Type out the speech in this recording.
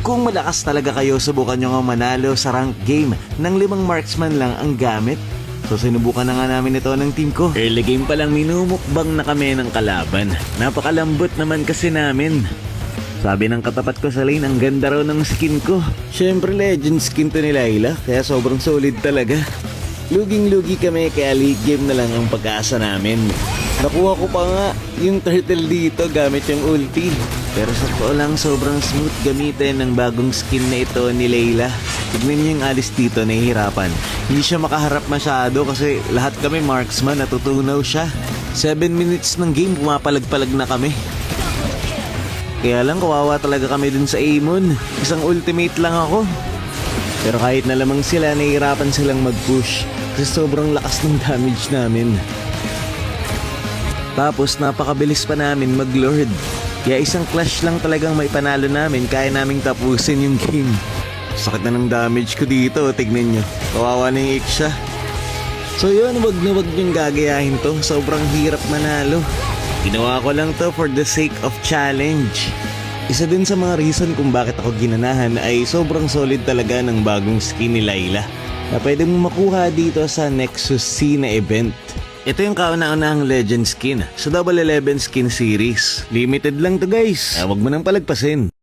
Kung malakas talaga kayo, subukan nyo nga manalo sa rank game ng 5 marksman lang ang gamit. So sinubukan na nga namin ito ng team ko. Early game pa lang minumukbang na kami ng kalaban. Napakalambot naman kasi namin. Sabi ng katapat ko sa lane, ang ganda raw ng skin ko. Syempre legend skin to ni Layla, kaya sobrang solid talaga. Luging-lugi kami, kaya league game na lang ang pag-asa namin. Nakuha ko pa nga yung turtle dito gamit yung ulti. Pero sa totoo lang, sobrang smooth gamitin ng bagong skin na ito ni Layla. Tignan niyo yung alis dito, nahihirapan. Hindi siya makaharap masyado kasi lahat kami marksman, natutunaw siya. 7 minutes ng game, pumapalag-palag na kami. Kaya lang, kawawa talaga kami dun sa Amon. Isang ultimate lang ako. Pero kahit na lamang sila, nahihirapan silang mag-push kasi sobrang lakas ng damage namin. Tapos napakabilis pa namin mag-lord. Kaya isang clash lang talagang may panalo namin, kaya naming tapusin yung game. Sakit na ng damage ko dito, tignan nyo. Kawawa na yung Iksha. So yun, wag na wag yung gagayahin to. Sobrang hirap manalo. Ginawa ko lang to for the sake of challenge. Isa din sa mga reason kung bakit ako ginanahan ay sobrang solid talaga ng bagong skin ni Layla na pwede mo makuha dito sa Nexus C na event. Ito yung kauna-unahang legend skin sa Double 11 skin series. Limited lang to guys. Huwag mo nang palagpasin.